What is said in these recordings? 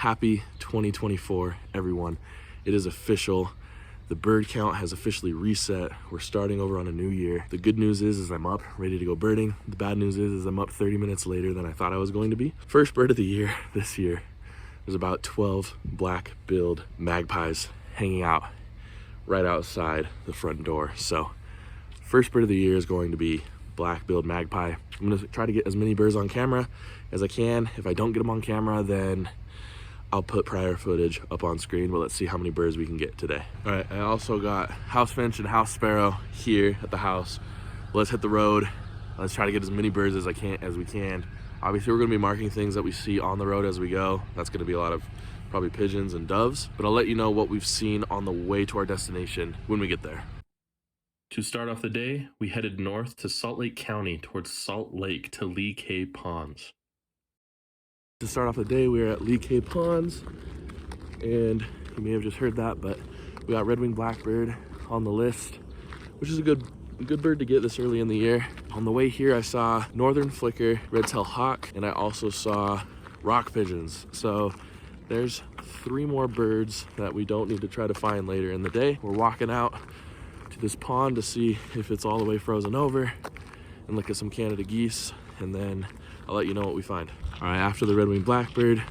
Happy 2024, everyone. It is official. The bird count has officially reset. We're starting over on a new year. The good news is I'm up, ready to go birding. The bad news is I'm up 30 minutes later than I thought I was going to be. First bird of the year this year. There's about 12 black-billed magpies hanging out right outside the front door. So first bird of the year is going to be black-billed magpie. I'm gonna try to get as many birds on camera as I can. If I don't get them on camera, then I'll put prior footage up on screen, but let's see how many birds we can get today. All right, I also got house finch and house sparrow here at the house. Let's hit the road. Let's try to get as many birds as we can. Obviously, we're gonna be marking things that we see on the road as we go. That's gonna be a lot of probably pigeons and doves, but I'll let you know what we've seen on the way to our destination when we get there. To start off the day, we headed north to Salt Lake County towards Salt Lake to Lee Cay Ponds. To start off the day, we are at Lee Cay Ponds, and you may have just heard that, but we got red-winged blackbird on the list, which is a good bird to get this early in the year. On the way here, I saw northern flicker, red-tailed hawk, and I also saw rock pigeons. So there's 3 more birds that we don't need to try to find later in the day. We're walking out to this pond to see if it's all the way frozen over and look at some Canada geese, and then I'll let you know what we find. All right, after the red-winged blackbird,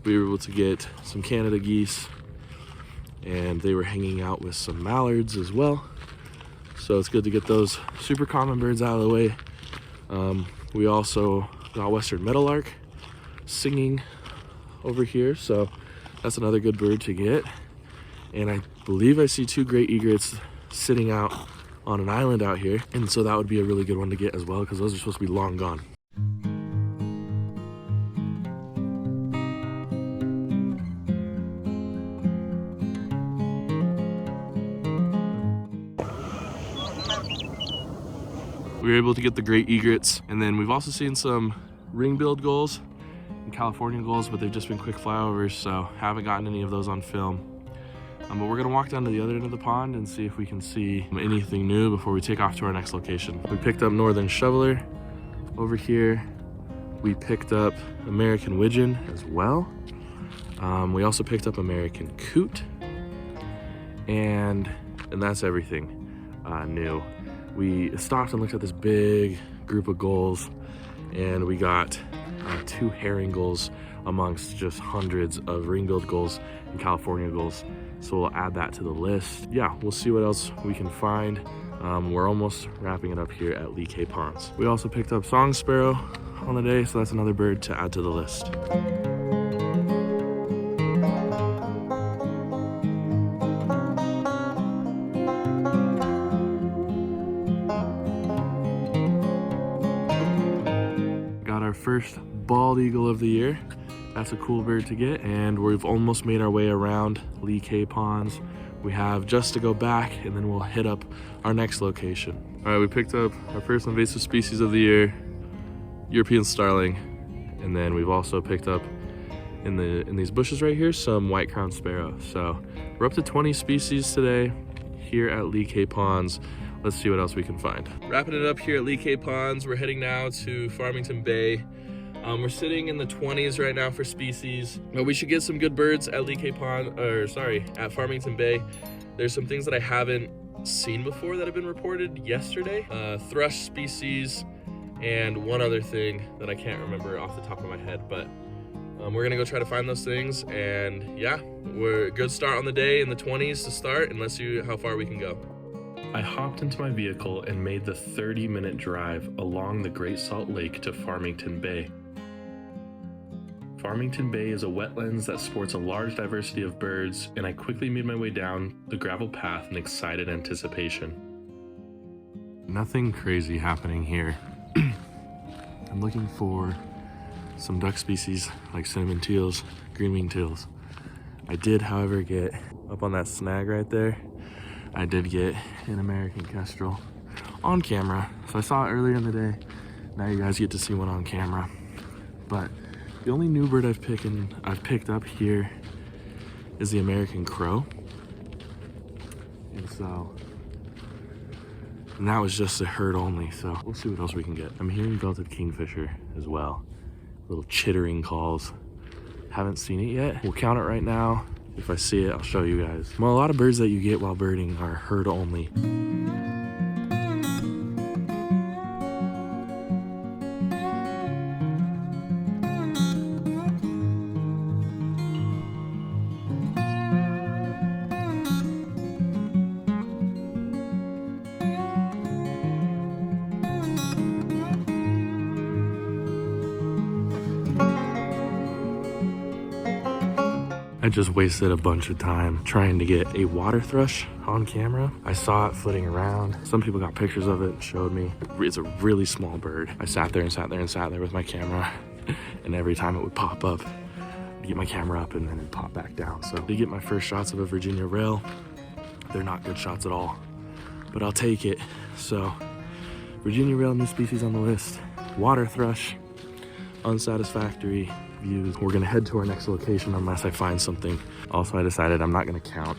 we were able to get some Canada geese, and they were hanging out with some mallards as well. So it's good to get those super common birds out of the way. We also got western meadowlark singing over here, so that's another good bird to get. And I believe I see 2 great egrets sitting out on an island out here, and so that would be a really good one to get as well, because those are supposed to be long gone. We were able to get the great egrets, and then we've also seen some ring-billed gulls and California gulls, but they've just been quick flyovers, so haven't gotten any of those on film. But we're gonna walk down to the other end of the pond and see if we can see anything new before we take off to our next location. We picked up northern shoveler over here. We picked up American widgeon as well. We also picked up American coot, and that's everything new. We stopped and looked at this big group of gulls, and we got 2 herring gulls amongst just hundreds of ring-billed gulls and California gulls. So we'll add that to the list. Yeah, we'll see what else we can find. We're almost wrapping it up here at Lee Cay Ponds. We also picked up song sparrow on the day, so that's another bird to add to the list. Got our first bald eagle of the year. That's a cool bird to get, and we've almost made our way around Lee Cay Ponds. We have just to go back, and then we'll hit up our next location. All right, we picked up our first invasive species of the year, European starling, and then we've also picked up in these bushes right here some white-crowned sparrow. So we're up to 20 species today here at Lee Cay Ponds. Let's see what else we can find. Wrapping it up here at Lee Cay Ponds, we're heading now to Farmington Bay. We're sitting in the 20s right now for species, but we should get some good birds at at Farmington Bay. There's some things that I haven't seen before that have been reported yesterday. Thrush species and one other thing that I can't remember off the top of my head, but we're gonna go try to find those things, and yeah, we're a good start on the day in the 20s to start, and let's see how far we can go. I hopped into my vehicle and made the 30-minute drive along the Great Salt Lake to Farmington Bay. Farmington Bay is a wetlands that sports a large diversity of birds, and I quickly made my way down the gravel path in excited anticipation. Nothing crazy happening here. I'm looking for some duck species like cinnamon teals, green-winged teals. I did, however, get up on that snag right there. I did get an American kestrel on camera. So I saw it earlier in the day. Now you guys get to see one on camera. But the only new bird I've picked up here is the American crow. And that was just a herd only, so we'll see what else we can get. I'm hearing belted kingfisher as well. Little chittering calls Haven't seen it yet. We'll count it right now. If I see it, I'll show you guys. Well, a lot of birds that you get while birding are herd only. I just wasted a bunch of time trying to get a water thrush on camera. I saw it flitting around. Some people got pictures of it and showed me. It's a really small bird. I sat there and sat there and sat there with my camera, and every time it would pop up, I'd get my camera up and then it'd pop back down. So to get my first shots of a Virginia rail, they're not good shots at all, but I'll take it. So Virginia rail, new species on the list. Water thrush, unsatisfactory views. We're gonna head to our next location unless I find something. Also, I decided I'm not gonna count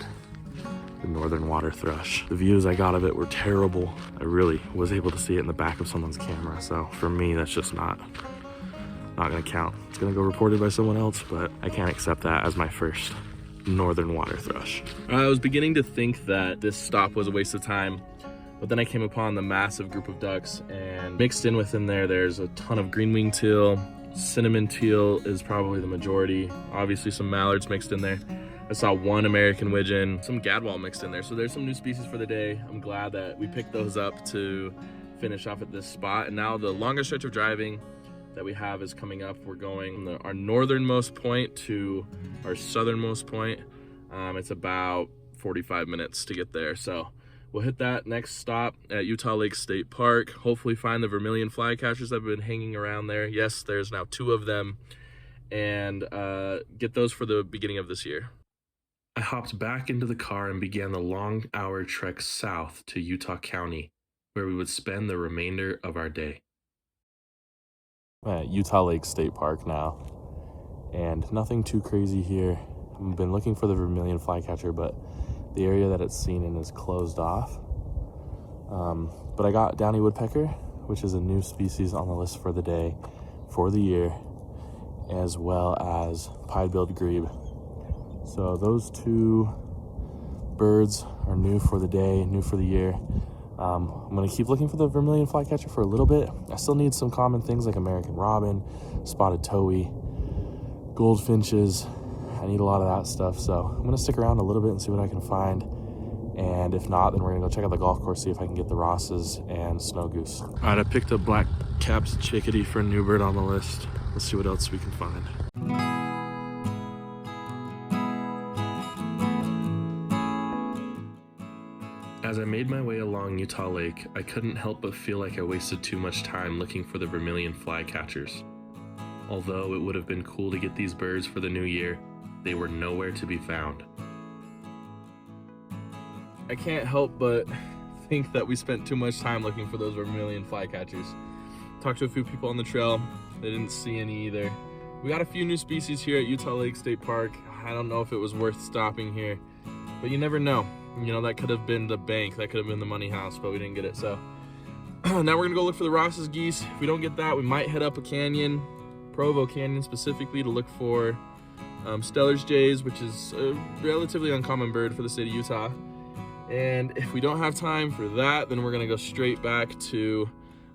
the northern water thrush. The views I got of it were terrible. I really was able to see it in the back of someone's camera. So for me, that's just not gonna count. It's gonna go reported by someone else, but I can't accept that as my first northern water thrush. I was beginning to think that this stop was a waste of time, but then I came upon the massive group of ducks, and mixed in within there's a ton of green-winged teal. Cinnamon teal is probably the majority. Obviously some mallards mixed in there. I saw one American widgeon, some gadwall mixed in there. So there's some new species for the day. I'm glad that we picked those up to finish off at this spot. And now the longest stretch of driving that we have is coming up. We're going from our northernmost point to our southernmost point. It's about 45 minutes to get there. So we'll hit that next stop at Utah Lake State Park. Hopefully find the vermilion flycatchers that have been hanging around there. Yes, there's now 2 of them. And get those for the beginning of this year. I hopped back into the car and began the long-hour trek south to Utah County, where we would spend the remainder of our day. I'm at Utah Lake State Park now, and nothing too crazy here. I've been looking for the vermilion flycatcher, but the area that it's seen in is closed off. But I got downy woodpecker, which is a new species on the list for the day, for the year, as well as pied-billed grebe. So those 2 birds are new for the day, new for the year. I'm gonna keep looking for the vermilion flycatcher for a little bit. I still need some common things like American robin, spotted towhee, goldfinches. I need a lot of that stuff, so I'm gonna stick around a little bit and see what I can find. And if not, then we're gonna go check out the golf course, see if I can get the Rosses and snow goose. All right, I picked up black capped chickadee for a new bird on the list. Let's see what else we can find. As I made my way along Utah Lake, I couldn't help but feel like I wasted too much time looking for the vermilion flycatchers. Although it would have been cool to get these birds for the new year, they were nowhere to be found. I can't help but think that we spent too much time looking for those vermilion flycatchers. Talked to a few people on the trail. They didn't see any either. We got a few new species here at Utah Lake State Park. I don't know if it was worth stopping here, but you never know. You know, that could have been the bank, that could have been the money house, but we didn't get it. So now we're gonna go look for the Ross's geese. If we don't get that, we might head up a canyon, Provo Canyon specifically, to look for Stellar's jays, which is a relatively uncommon bird for the state of Utah. And if we don't have time for that, then we're gonna go straight back to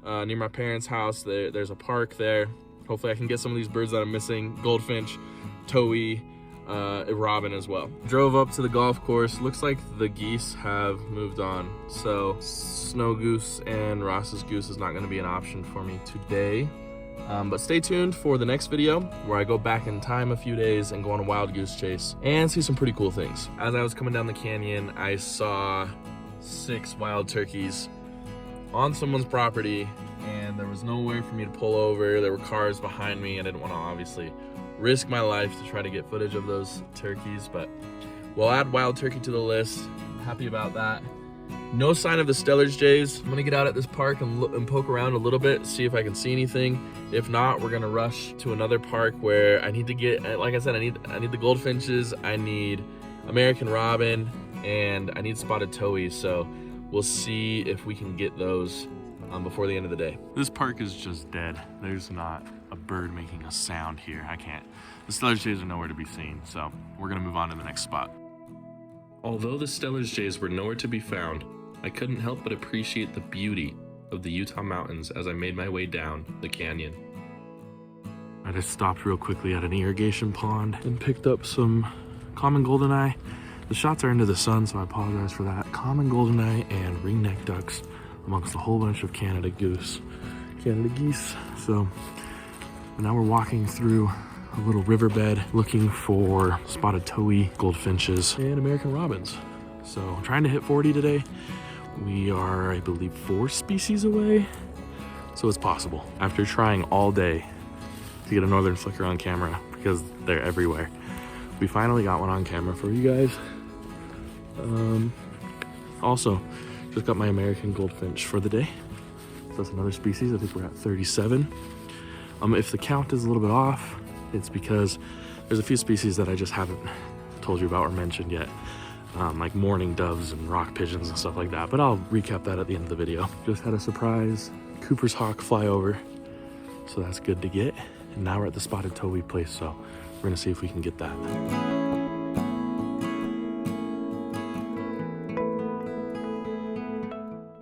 near my parents' house. There's a park there. Hopefully I can get some of these birds that I'm missing, goldfinch, towhee, robin as well. Drove up to the golf course. Looks like the geese have moved on, so snow goose and Ross's goose is not going to be an option for me today. But stay tuned for the next video where I go back in time a few days and go on a wild goose chase and see some pretty cool things. As I was coming down the canyon, I saw 6 wild turkeys on someone's property, and there was nowhere for me to pull over. There were cars behind me. I didn't want to obviously risk my life to try to get footage of those turkeys, but we'll add wild turkey to the list. I'm happy about that. No sign of the Stellar's jays. I'm gonna get out at this park and poke around a little bit, see if I can see anything. If not, we're gonna rush to another park where I need to get, like I said, I need the goldfinches, I need American robin, and I need spotted towhee. So we'll see if we can get those before the end of the day. This park is just dead. There's not a bird making a sound here. I can't the Stellar's jays are nowhere to be seen, so we're gonna move on to the next spot. Although the Stellar's jays were nowhere to be found, I couldn't help but appreciate the beauty of the Utah mountains as I made my way down the canyon. I just stopped real quickly at an irrigation pond and picked up some common goldeneye. The shots are into the sun, so I apologize for that. Common goldeneye and ringneck ducks amongst a whole bunch of Canada geese. So now we're walking through a little riverbed looking for spotted towhee, goldfinches, and American robins. So I'm trying to hit 40 today. We are, I believe, 4 species away. So it's possible. After trying all day to get a northern flicker on camera because they're everywhere, we finally got one on camera for you guys. Also, just got my American goldfinch for the day. So that's another species. I think we're at 37. If the count is a little bit off, it's because there's a few species that I just haven't told you about or mentioned yet. Like mourning doves and rock pigeons and stuff like that. But I'll recap that at the end of the video. Just had a surprise Cooper's hawk fly over. So that's good to get. And now we're at the spotted towhee place. So we're gonna see if we can get that.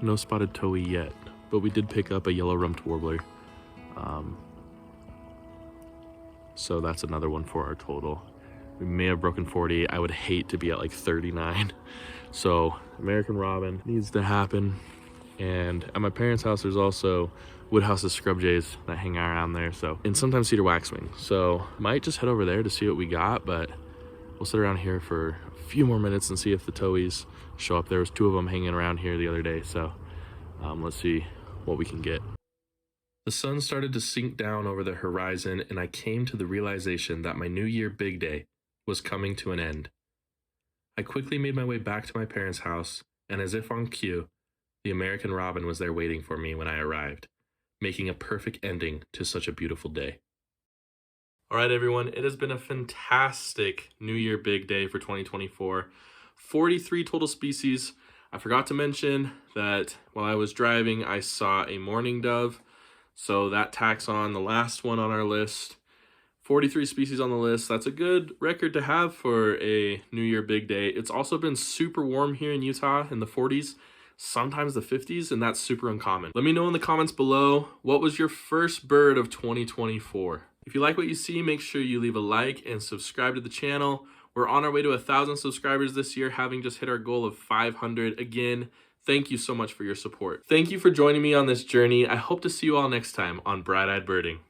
No spotted towhee yet, but we did pick up a yellow-rumped warbler. So that's another one for our total. We may have broken 40. I would hate to be at like 39. So American robin needs to happen. And at my parents' house, there's also Woodhouse's scrub jays that hang around there. So, and sometimes cedar waxwing. So might just head over there to see what we got, but we'll sit around here for a few more minutes and see if the towhees show up. There was 2 of them hanging around here the other day. So let's see what we can get. The sun started to sink down over the horizon, and I came to the realization that my New Year big day was coming to an end. I quickly made my way back to my parents' house, and as if on cue, the American robin was there waiting for me when I arrived, making a perfect ending to such a beautiful day. All right, everyone, it has been a fantastic New Year big day for 2024. 43 total species. I forgot to mention that while I was driving, I saw a mourning dove. So that tacks on the last one on our list. 43 species on the list. That's a good record to have for a New Year big day. It's also been super warm here in Utah in the 40s, sometimes the 50s, and that's super uncommon. Let me know in the comments below, what was your first bird of 2024? If you like what you see, make sure you leave a like and subscribe to the channel. We're on our way to 1,000 subscribers this year, having just hit our goal of 500. Again, thank you so much for your support. Thank you for joining me on this journey. I hope to see you all next time on Bright-Eyed Birding.